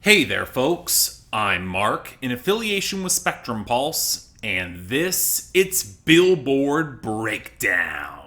Hey there, folks. I'm Mark, in affiliation with Spectrum Pulse, and it's Billboard Breakdown.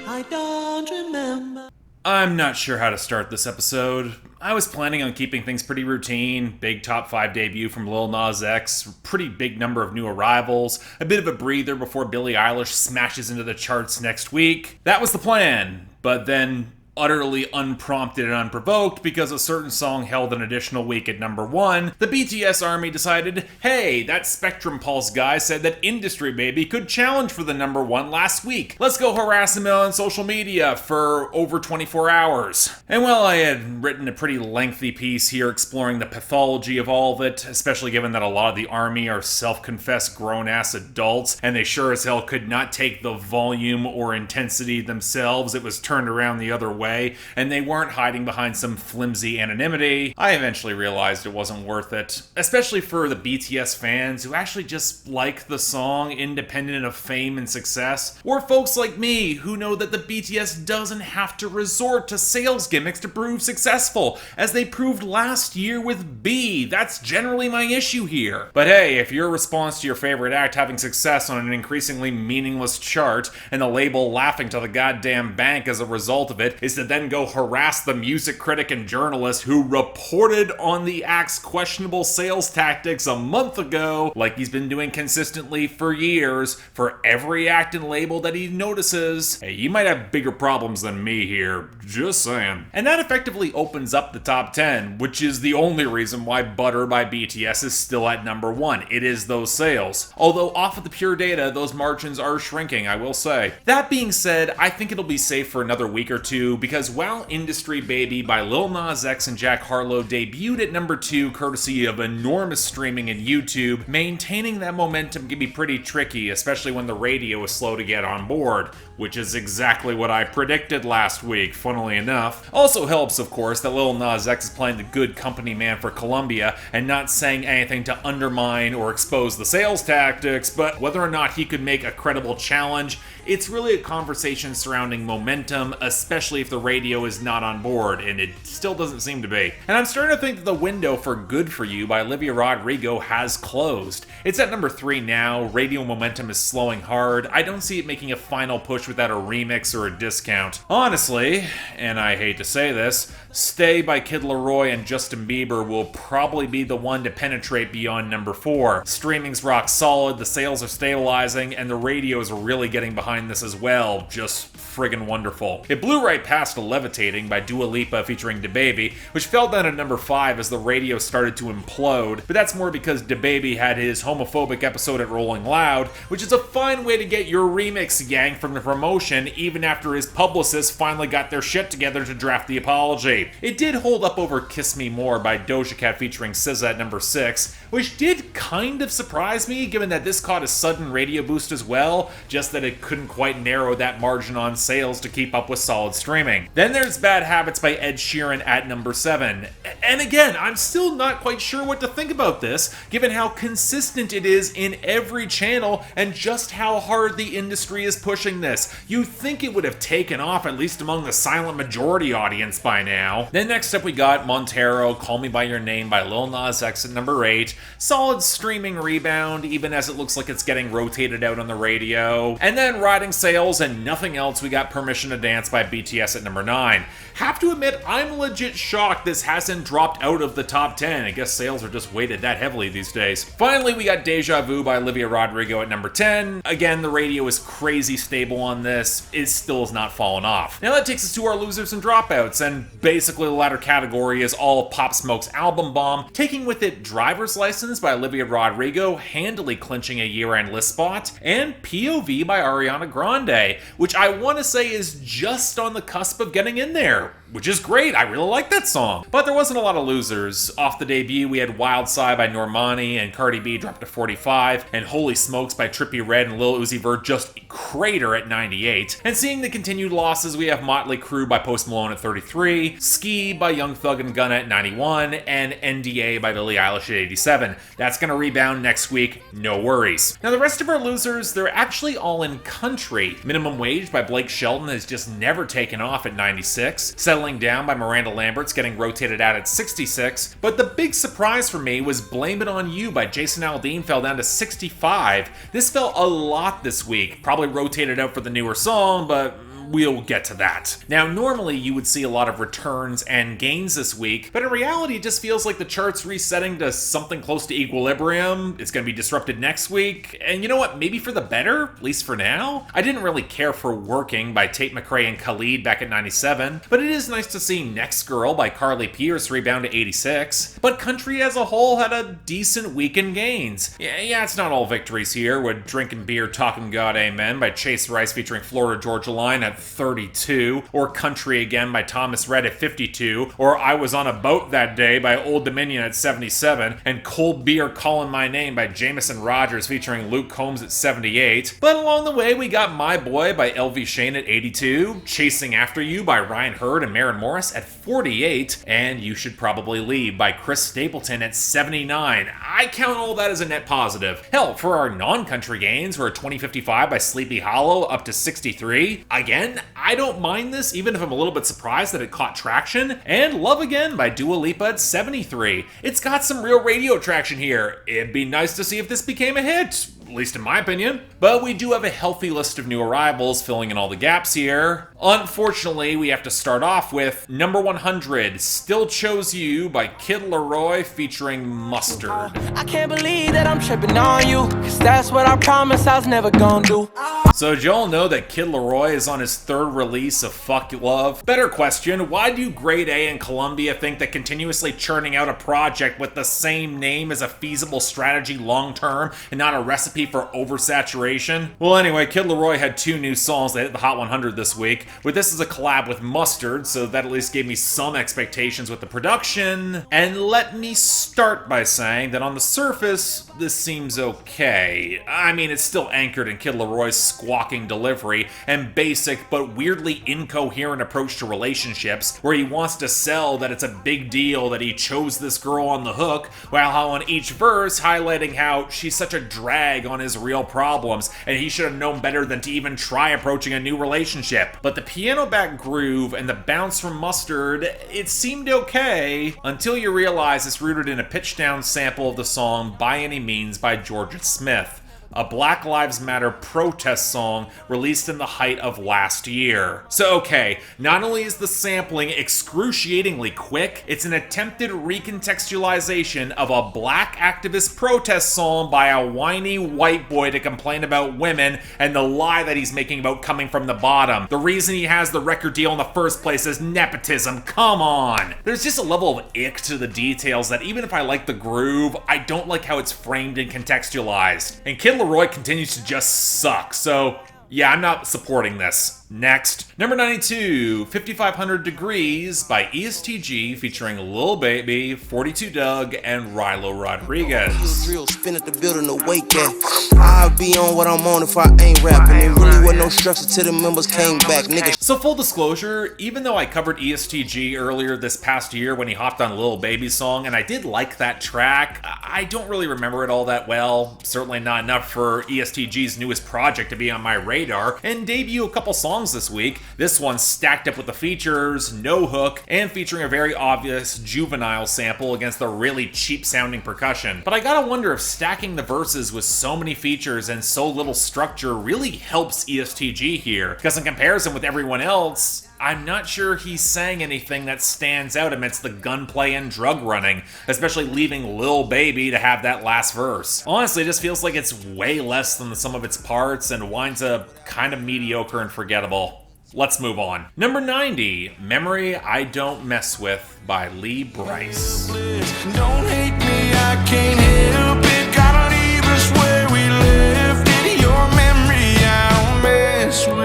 I don't remember. I'm not sure how to start this episode. I was planning on keeping things pretty routine. Big top 5 debut from Lil Nas X, pretty big number of new arrivals, a bit of a breather before Billie Eilish smashes into the charts next week. That was the plan, but then utterly unprompted and unprovoked, because a certain song held an additional week at number 1, the BTS army decided, hey, that Spectrum Pulse guy said that Industry Baby could challenge for the number 1 last week. Let's go harass him on social media for over 24 hours. And while I had written a pretty lengthy piece here exploring the pathology of all of it, especially given that a lot of the army are self-confessed grown-ass adults, and they sure as hell could not take the volume or intensity themselves, it was turned around the other way, and they weren't hiding behind some flimsy anonymity, I eventually realized it wasn't worth it. Especially for the BTS fans who actually just like the song independent of fame and success, or folks like me who know that the BTS doesn't have to resort to sales gimmicks to prove successful, as they proved last year with B. That's generally my issue here. But hey, if your response to your favorite act having success on an increasingly meaningless chart, and the label laughing to the goddamn bank as a result of it, is to then go harass the music critic and journalist who reported on the act's questionable sales tactics a month ago, like he's been doing consistently for years, for every act and label that he notices, hey, you might have bigger problems than me here, just saying. And that effectively opens up the top 10, which is the only reason why Butter by BTS is still at number 1. It is those sales. Although off of the pure data, those margins are shrinking, I will say. That being said, I think it'll be safe for another week or two, because while Industry Baby by Lil Nas X and Jack Harlow debuted at number 2 courtesy of enormous streaming in YouTube, maintaining that momentum can be pretty tricky, especially when the radio is slow to get on board, which is exactly what I predicted last week, funnily enough. Also helps, of course, that Lil Nas X is playing the good company man for Columbia and not saying anything to undermine or expose the sales tactics, but whether or not he could make a credible challenge, it's really a conversation surrounding momentum, especially if the radio is not on board, and it still doesn't seem to be. And I'm starting to think that the window for Good For You by Olivia Rodrigo has closed. It's at number 3 now, radio momentum is slowing hard. I don't see it making a final push without a remix or a discount. Honestly, and I hate to say this, Stay by Kid LAROI and Justin Bieber will probably be the one to penetrate beyond number 4. Streaming's rock solid, the sales are stabilizing, and the radios are really getting behind this as well. Just friggin' wonderful. It blew right past Levitating by Dua Lipa featuring DaBaby, which fell down at number 5 as the radio started to implode, but that's more because DaBaby had his homophobic episode at Rolling Loud, which is a fine way to get your remix yanked from the promotion even after his publicists finally got their shit together to draft the apology. It did hold up over Kiss Me More by Doja Cat featuring SZA at number 6, which did kind of surprise me given that this caught a sudden radio boost as well, just that it couldn't quite narrow that margin on sales to keep up with solid streaming. Then there's Bad Habits by Ed Sheeran at number 7. And again, I'm still not quite sure what to think about this, given how consistent it is in every channel and just how hard the industry is pushing this. You'd think it would have taken off at least among the silent majority audience by now. Then next up we got Montero, Call Me By Your Name by Lil Nas X at number 8. Solid streaming rebound, even as it looks like it's getting rotated out on the radio. And then riding sales and nothing else, we got Permission to Dance by BTS at number 9. Have to admit, I'm legit shocked this hasn't dropped out of the top 10. I guess sales are just weighted that heavily these days. Finally, we got Deja Vu by Olivia Rodrigo at number 10. Again, the radio is crazy stable on this. It still has not fallen off. Now that takes us to our losers and dropouts, and basically the latter category is all Pop Smoke's album bomb, taking with it Driver's License by Olivia Rodrigo, handily clinching a year-end list spot, and POV by Ariana Grande, which I want to say is just on the cusp of getting in there, which is great. I really like that song. But there wasn't a lot of losers. Off the debut, we had Wild Side by Normani and Cardi B dropped to 45, and Holy Smokes by Trippie Redd and Lil Uzi Vert just crater at 98. And seeing the continued losses, we have Motley Crue by Post Malone at 33, Ski by Young Thug and Gunna at 91, and NDA by Billie Eilish at 87. That's gonna rebound next week, no worries. Now the rest of our losers, they're actually all in country. Minimum Wage by Blake Shelton has just never taken off at 96, Settling Down by Miranda Lambert's getting rotated out at 66, but the big surprise for me was Blame It On You by Jason Aldean fell down to 65. This fell a lot this week, probably rotated out for the newer song, but we'll get to that. Now, normally you would see a lot of returns and gains this week, but in reality, it just feels like the chart's resetting to something close to equilibrium. It's going to be disrupted next week, and you know what? Maybe for the better, at least for now. I didn't really care for Working by Tate McRae and Khalid back at 97, but it is nice to see Next Girl by Carly Pierce rebound to 86. But country as a whole had a decent week in gains. Yeah, it's not all victories here, with Drinking Beer, Talking God, Amen by Chase Rice featuring Florida Georgia Line at 32, or Country Again by Thomas Rhett at 52, or I Was on a Boat That Day by Old Dominion at 77, and Cold Beer Calling My Name by Jameson Rogers featuring Luke Combs at 78. But along the way, we got My Boy by LV Shane at 82, Chasing After You by Ryan Hurd and Maren Morris at 48, and You Should Probably Leave by Chris Stapleton at 79. I count all that as a net positive. Hell, for our non-country gains, we're at 2055 by Sleepy Hollow up to 63. Again, I don't mind this, even if I'm a little bit surprised that it caught traction. And Love Again by Dua Lipa at 73. It's got some real radio traction here. It'd be nice to see if this became a hit, at least in my opinion. But we do have a healthy list of new arrivals filling in all the gaps here. Unfortunately, we have to start off with number 100, Still Chose You by Kid LAROI featuring Mustard. I can't believe that I'm tripping on you, cause that's what I promised I was never gonna do. So did y'all know that Kid LAROI is on his third release of Fuck Love? Better question, why do Grade A and Columbia think that continuously churning out a project with the same name is a feasible strategy long term and not a recipe for oversaturation? Well anyway, Kid LAROI had 2 new songs that hit the Hot 100 this week, with this as a collab with Mustard, so that at least gave me some expectations with the production. And let me start by saying that on the surface, this seems okay. I mean, it's still anchored in Kid LAROI's squawking delivery and basic but weirdly incoherent approach to relationships, where he wants to sell that it's a big deal that he chose this girl on the hook, while on each verse highlighting how she's such a drag on his real problems and he should have known better than to even try approaching a new relationship. But the piano back groove and the bounce from Mustard, it seemed okay, until you realize it's rooted in a pitch down sample of the song By Any Means by Georgia Smith, a Black Lives Matter protest song released in the height of last year. So okay, not only is the sampling excruciatingly quick, it's an attempted recontextualization of a black activist protest song by a whiny white boy to complain about women and the lie that he's making about coming from the bottom. The reason he has the record deal in the first place is nepotism, come on! There's just a level of ick to the details that even if I like the groove, I don't like how it's framed and contextualized. And Kid LAROI continues to just suck, so yeah, I'm not supporting this. Next, number 92, 5500 Degrees by EST Gee featuring Lil Baby, 42 Dugg, and Rylo Rodriguez. Drill, spin at the building to wake at. I'll be on what I'm on if I ain't rapping. There really was no structure till the members came back, nigga. So full disclosure, even though I covered EST Gee earlier this past year when he hopped on Lil Baby's song, and I did like that track, I don't really remember it all that well. Certainly not enough for EST Gee's newest project to be on my radar, and debut a couple songs this week. This one stacked up with the features, no hook, and featuring a very obvious Juvenile sample against the really cheap sounding percussion. But I gotta wonder if stacking the verses with so many features and so little structure really helps EST Gee here, because in comparison with everyone else, I'm not sure he sang anything that stands out amidst the gunplay and drug running, especially leaving Lil Baby to have that last verse. Honestly, it just feels like it's way less than the sum of its parts and winds up kind of mediocre and forgettable. Let's move on. Number 90, Memory I Don't Mess With by Lee Brice. Don't hate me, I can't help it. Gotta leave us where we left it. Your memory I'll mess with.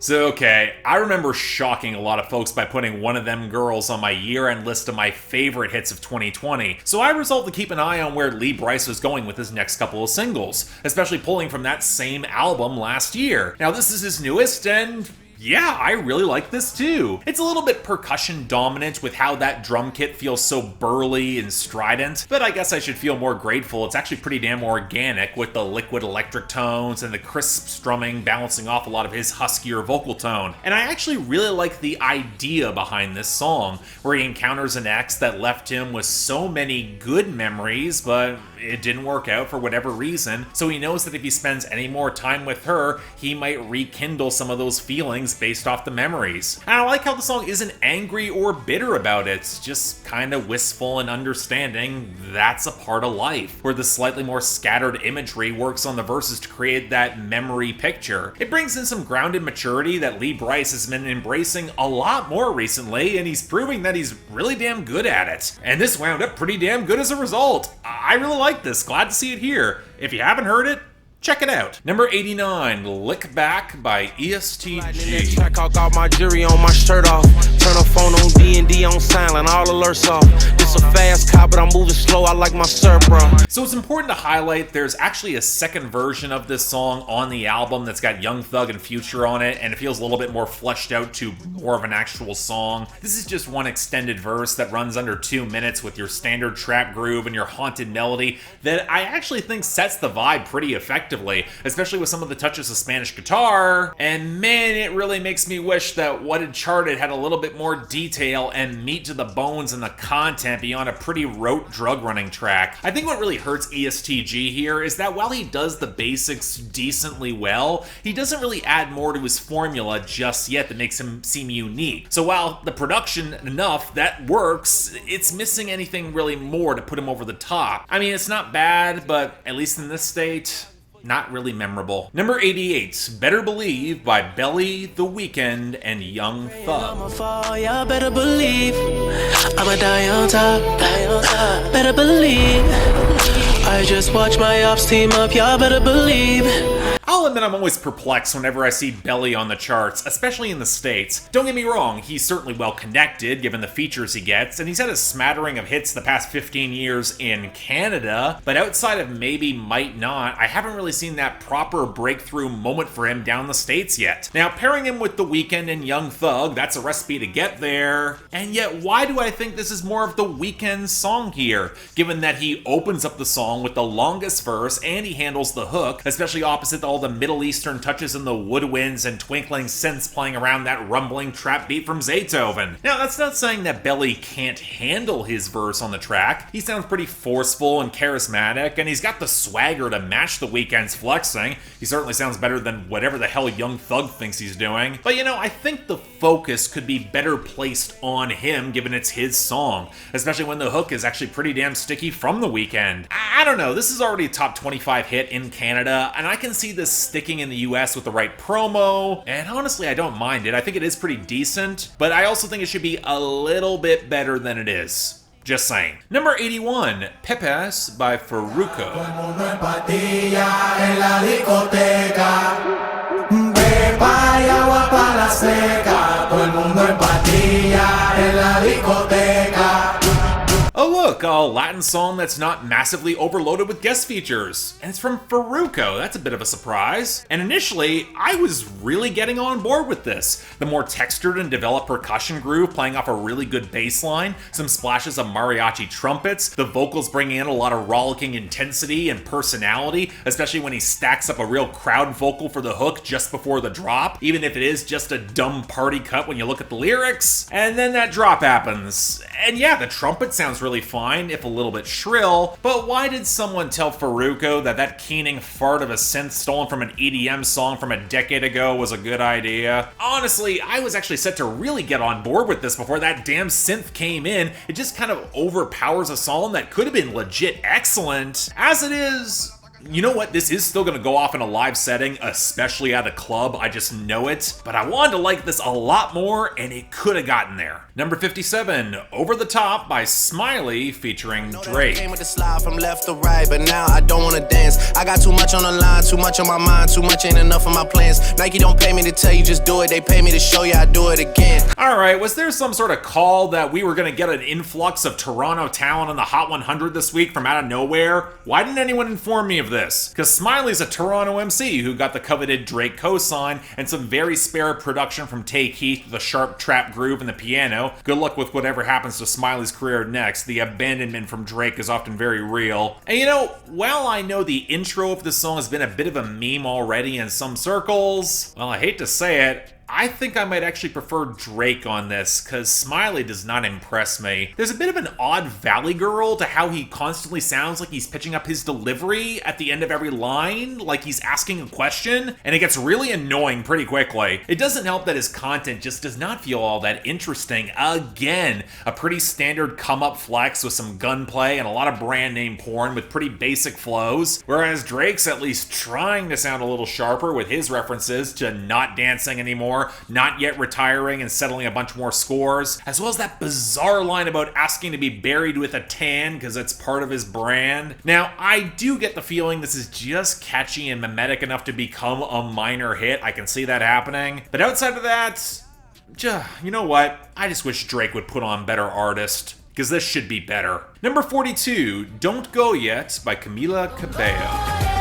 So okay, I remember shocking a lot of folks by putting One of Them Girls on my year-end list of my favorite hits of 2020, so I resolved to keep an eye on where Lee Brice was going with his next couple of singles, especially pulling from that same album last year. Now this is his newest, and yeah, I really like this too. It's a little bit percussion dominant with how that drum kit feels so burly and strident, but I guess I should feel more grateful. It's actually pretty damn organic with the liquid electric tones and the crisp strumming balancing off a lot of his huskier vocal tone. And I actually really like the idea behind this song, where he encounters an ex that left him with so many good memories, but it didn't work out for whatever reason, so he knows that if he spends any more time with her, he might rekindle some of those feelings based off the memories. And I like how the song isn't angry or bitter about it, it's just kind of wistful and understanding that's a part of life, where the slightly more scattered imagery works on the verses to create that memory picture. It brings in some grounded maturity that Lee Brice has been embracing a lot more recently, and he's proving that he's really damn good at it. And this wound up pretty damn good as a result. I really like this, glad to see it here. If you haven't heard it, check it out. Number 89, Lick Back by EST Gee. Check out, got my jury on my shirt off. Turn a phone on D&D on silent, all alerts off. This a fast car, but I'm moving slow, I like my syrup, bro. So it's important to highlight there's actually a second version of this song on the album that's got Young Thug and Future on it, and it feels a little bit more fleshed out to more of an actual song. This is just one extended verse that runs under 2 minutes with your standard trap groove and your haunted melody that I actually think sets the vibe pretty effectively, especially with some of the touches of Spanish guitar. And man, it really makes me wish that what had charted had a little bit more detail and meat to the bones and the content beyond a pretty rote drug running track. I think what really hurts EST Gee here is that while he does the basics decently well, he doesn't really add more to his formula just yet that makes him seem unique. So while the production enough that works, it's missing anything really more to put him over the top. I mean, it's not bad, but at least in this state, not really memorable. Number 88, Better Believe by Belly, The Weeknd, and Young Thug. I'ma fall, y'all better believe. I'ma die on top, better believe. I just watch my ops team up, y'all better believe. I'll admit I'm always perplexed whenever I see Belly on the charts, especially in the States. Don't get me wrong, he's certainly well connected given the features he gets, and he's had a smattering of hits the past 15 years in Canada, but outside of maybe Might Not, I haven't really seen that proper breakthrough moment for him down the States yet. Now, pairing him with The Weeknd and Young Thug, that's a recipe to get there, and yet why do I think this is more of The Weeknd's song here, given that he opens up the song with the longest verse and he handles the hook, especially opposite all the Middle Eastern touches and the woodwinds and twinkling synths playing around that rumbling trap beat from Zaytoven. Now, that's not saying that Belly can't handle his verse on the track. He sounds pretty forceful and charismatic, and he's got the swagger to match The Weeknd's flexing. He certainly sounds better than whatever the hell Young Thug thinks he's doing. But you know, I think the focus could be better placed on him given it's his song, especially when the hook is actually pretty damn sticky from The Weeknd. I don't know, this is already a top 25 hit in Canada, and I can see this sticking in the US with the right promo, and honestly I don't mind it. I think it is pretty decent, but I also think it should be a little bit better than it is. Just saying. Number 81, Pepas by Farruko. Oh look, a Latin song that's not massively overloaded with guest features. And it's from Farruko, that's a bit of a surprise. And initially, I was really getting on board with this. The more textured and developed percussion groove playing off a really good bass line, some splashes of mariachi trumpets, the vocals bringing in a lot of rollicking intensity and personality, especially when he stacks up a real crowd vocal for the hook just before the drop, even if it is just a dumb party cut when you look at the lyrics. And then that drop happens. And yeah, the trumpet sounds really fine, if a little bit shrill, but why did someone tell Farruko that that keening fart of a synth stolen from an EDM song from a decade ago was a good idea? Honestly, I was actually set to really get on board with this before that damn synth came in. It just kind of overpowers a song that could have been legit excellent. As it is, You know what? This is still going to go off in a live setting, especially at a club. I just know it. But I wanted to like this a lot more, and it could have gotten there. Number 57, Over the Top by Smiley featuring Drake. Came with the slide from left to right, but now I don't wanna dance. I got too much on the line, too much on my mind, too much ain't enough of my plans. Nike don't pay me to tell you just do it, they pay me to show you I do it again. Alright, was there some sort of call that we were going to get an influx of Toronto talent on the Hot 100 this week from out of nowhere? Why didn't anyone inform me of this? Because Smiley's a Toronto MC who got the coveted Drake cosign and some very spare production from Tay Keith with the sharp trap groove and the piano. Good luck with whatever happens to Smiley's career next. The abandonment from Drake is often very real. And you know, while I know the intro of this song has been a bit of a meme already in some circles, well, I hate to say it, I think I might actually prefer Drake on this, because Smiley does not impress me. There's a bit of an odd Valley Girl to how he constantly sounds like he's pitching up his delivery at the end of every line, like he's asking a question, and it gets really annoying pretty quickly. It doesn't help that his content just does not feel all that interesting. Again, a pretty standard come-up flex with some gunplay and a lot of brand name porn with pretty basic flows, whereas Drake's at least trying to sound a little sharper with his references to not dancing anymore, not yet retiring and settling a bunch more scores, as well as that bizarre line about asking to be buried with a tan because it's part of his brand. Now, I do get the feeling this is just catchy and mimetic enough to become a minor hit. I can see that happening. But outside of that, you know what? I just wish Drake would put on better artist, because this should be better. Number 42, Don't Go Yet by Camila Cabello.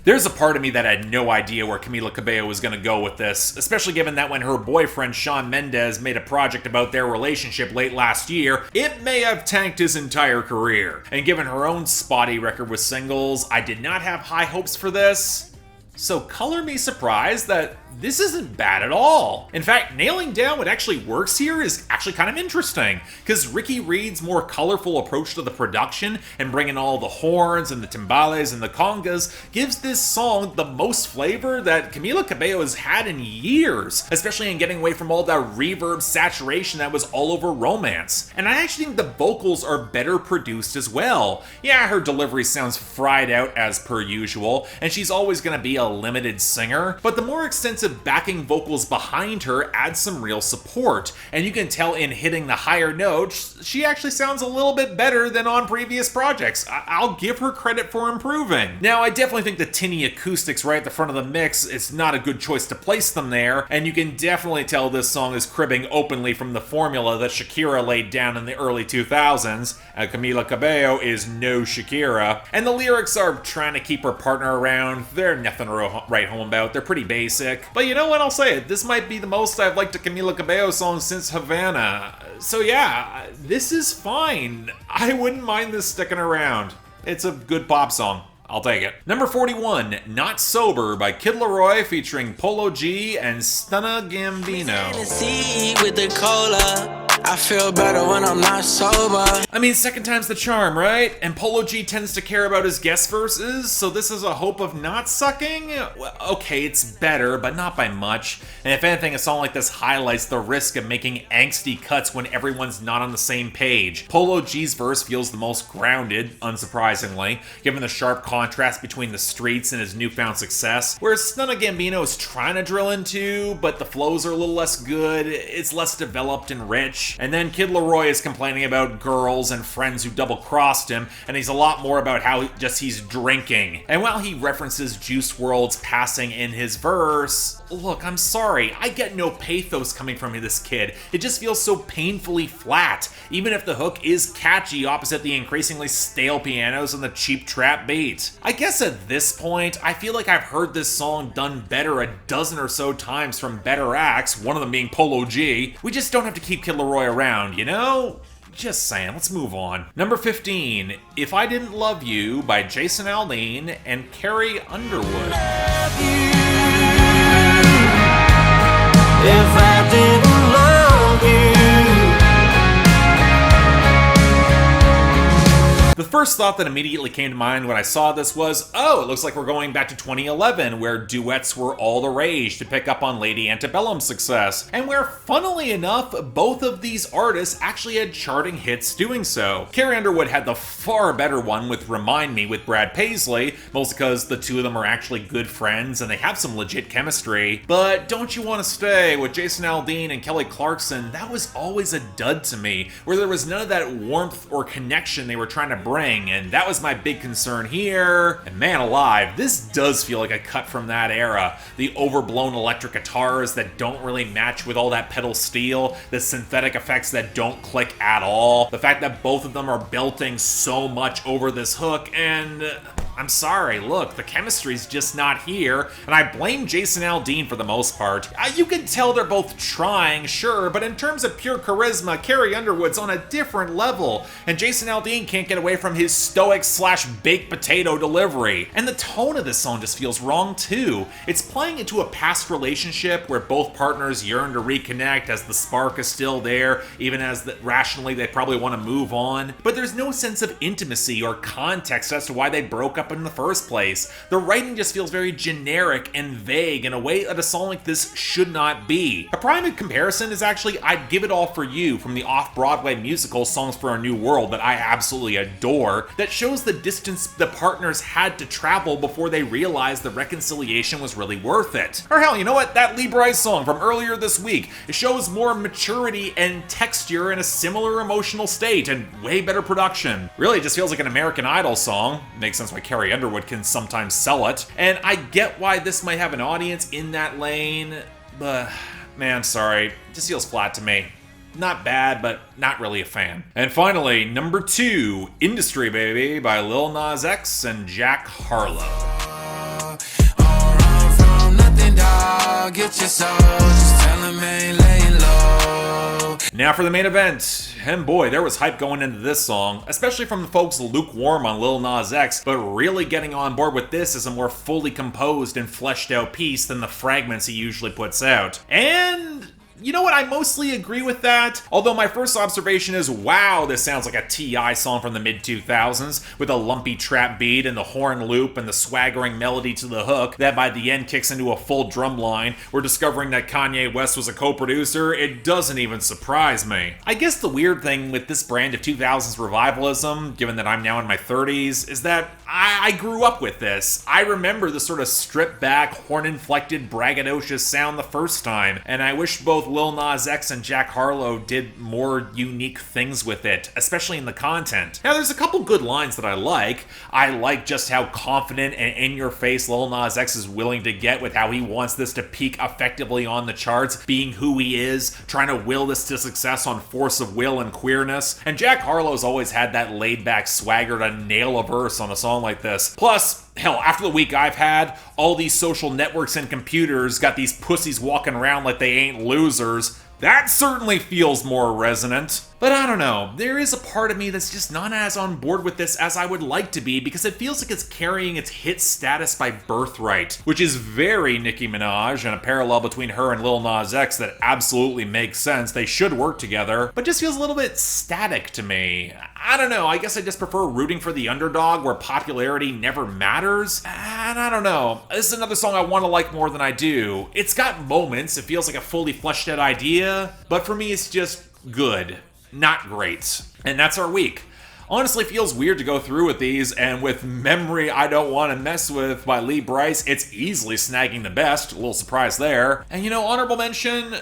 There's a part of me that had no idea where Camila Cabello was going to go with this, especially given that when her boyfriend Shawn Mendes made a project about their relationship late last year, it may have tanked his entire career. And given her own spotty record with singles, I did not have high hopes for this. So color me surprised that this isn't bad at all. In fact, nailing down what actually works here is actually kind of interesting, because Ricky Reed's more colorful approach to the production and bringing all the horns and the timbales and the congas gives this song the most flavor that Camila Cabello has had in years, especially in getting away from all that reverb saturation that was all over Romance. And I actually think the vocals are better produced as well. Yeah, her delivery sounds fried out as per usual, and she's always going to be a limited singer, but the more extensive backing vocals behind her add some real support, and you can tell in hitting the higher notes, she actually sounds a little bit better than on previous projects. I'll give her credit for improving. Now, I definitely think the tinny acoustics right at the front of the mix, it's not a good choice to place them there, and you can definitely tell this song is cribbing openly from the formula that Shakira laid down in the early 2000s, and Camila Cabello is no Shakira, and the lyrics are trying to keep her partner around. They're nothing to write home about, they're pretty basic. But you know what, I'll say it, this might be the most I've liked a Camila Cabello song since Havana. So yeah, this is fine. I wouldn't mind this sticking around. It's a good pop song. I'll take it. Number 41, Not Sober by Kid LAROI featuring Polo G and Stunna Gambino. With the cola. I feel better when I'm not sober. I mean, second time's the charm, right? And Polo G tends to care about his guest verses, so this is a hope of not sucking? Well, okay, it's better, but not by much. And if anything, a song like this highlights the risk of making angsty cuts when everyone's not on the same page. Polo G's verse feels the most grounded, unsurprisingly, given the sharp contrast between the streets and his newfound success, whereas Stunna Gambino is trying to drill into, but the flows are a little less good, it's less developed and rich. And then Kid LAROI is complaining about girls and friends who double-crossed him, and he's a lot more about how he's drinking. And while he references Juice WRLD's passing in his verse, look, I'm sorry, I get no pathos coming from this kid. It just feels so painfully flat, even if the hook is catchy opposite the increasingly stale pianos and the cheap trap beat. I guess at this point, I feel like I've heard this song done better a dozen or so times from better acts, one of them being Polo G. We just don't have to keep Kid LAROI around, you know? Just saying, let's move on. Number 15, If I Didn't Love You by Jason Aldean and Carrie Underwood. If I didn't love you. The first thought that immediately came to mind when I saw this was, oh, it looks like we're going back to 2011, where duets were all the rage to pick up on Lady Antebellum's success, and where, funnily enough, both of these artists actually had charting hits doing so. Carrie Underwood had the far better one with Remind Me with Brad Paisley, mostly because the two of them are actually good friends and they have some legit chemistry, but Don't You Wanna Stay with Jason Aldean and Kelly Clarkson, that was always a dud to me, where there was none of that warmth or connection they were trying to bring, and that was my big concern here. And man alive, this does feel like a cut from that era. The overblown electric guitars that don't really match with all that pedal steel, the synthetic effects that don't click at all, the fact that both of them are belting so much over this hook, and I'm sorry, look, the chemistry's just not here, and I blame Jason Aldean for the most part. You can tell they're both trying, sure, but in terms of pure charisma, Carrie Underwood's on a different level, and Jason Aldean can't get away from his stoic/baked potato delivery. And the tone of this song just feels wrong too. It's playing into a past relationship where both partners yearn to reconnect as the spark is still there, even as rationally they probably want to move on, but there's no sense of intimacy or context as to why they broke up in the first place. The writing just feels very generic and vague in a way that a song like this should not be. A prime comparison is actually I'd Give It All For You from the off-Broadway musical Songs for a New World that I absolutely adore, that shows the distance the partners had to travel before they realized the reconciliation was really worth it. Or hell, you know what? That Lee Brice song from earlier this week, it shows more maturity and texture in a similar emotional state and way better production. Really, it just feels like an American Idol song. Makes sense why Carrie Underwood can sometimes sell it, and I get why this might have an audience in that lane, but man, sorry, it just feels flat to me. Not bad, but not really a fan. And finally, number 2, Industry Baby by Lil Nas X and Jack Harlow. Get your soul, just tell him ain't laying low. Now for the main event, and boy, there was hype going into this song, especially from the folks lukewarm on Lil Nas X, but really getting on board with this as a more fully composed and fleshed out piece than the fragments he usually puts out. And you know what, I mostly agree with that, although my first observation is, wow, this sounds like a T.I. song from the mid-2000s, with a lumpy trap beat and the horn loop and the swaggering melody to the hook that by the end kicks into a full drum line. We're discovering that Kanye West was a co-producer. It doesn't even surprise me. I guess the weird thing with this brand of 2000s revivalism, given that I'm now in my 30s, is that I grew up with this. I remember the sort of stripped-back, horn-inflected, braggadocious sound the first time, and I wish both Lil Nas X and Jack Harlow did more unique things with it, especially in the content. Now, there's a couple good lines that I like. I like just how confident and in-your-face Lil Nas X is willing to get with how he wants this to peak effectively on the charts, being who he is, trying to will this to success on force of will and queerness. And Jack Harlow's always had that laid-back swagger to nail a verse on a song like this. Plus, hell, after the week I've had, all these social networks and computers got these pussies walking around like they ain't losers. That certainly feels more resonant. But I don't know, there is a part of me that's just not as on board with this as I would like to be, because it feels like it's carrying its hit status by birthright, which is very Nicki Minaj, and a parallel between her and Lil Nas X that absolutely makes sense. They should work together, but just feels a little bit static to me. I don't know, I guess I just prefer rooting for the underdog where popularity never matters, and I don't know. This is another song I want to like more than I do. It's got moments, it feels like a fully fleshed out idea, but for me it's just good. Not great. And that's our week. Honestly, feels weird to go through with these, and with Memory I Don't Want to Mess With by Lee Brice, it's easily snagging the best. A little surprise there. And you know, honorable mention,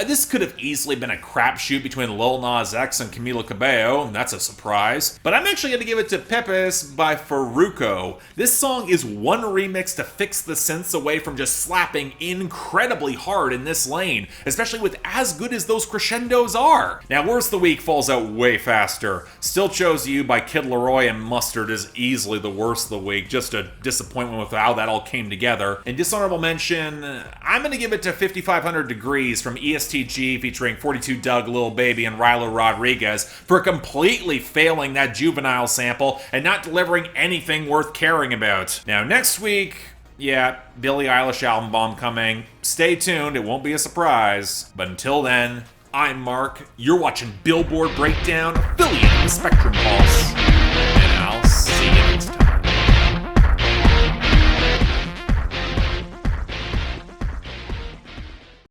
this could have easily been a crapshoot between Lil Nas X and Camila Cabello, and that's a surprise. But I'm actually going to give it to Pepas by Farruko. This song is one remix to fix the synths away from just slapping incredibly hard in this lane, especially with as good as those crescendos are. Now, Worst of the Week falls out way faster. Still Chose You by Kid LAROI and Mustard is easily the worst of the week, just a disappointment with how that all came together. In dishonorable mention, I'm going to give it to 5500 Degrees from EST Gee featuring 42 Dugg, Lil Baby, and Rylo Rodriguez for completely failing that juvenile sample and not delivering anything worth caring about. Now, next week, yeah, Billie Eilish album bomb coming. Stay tuned, it won't be a surprise. But until then, I'm Mark. You're watching Billboard Breakdown, affiliate of the Spectrum Pulse.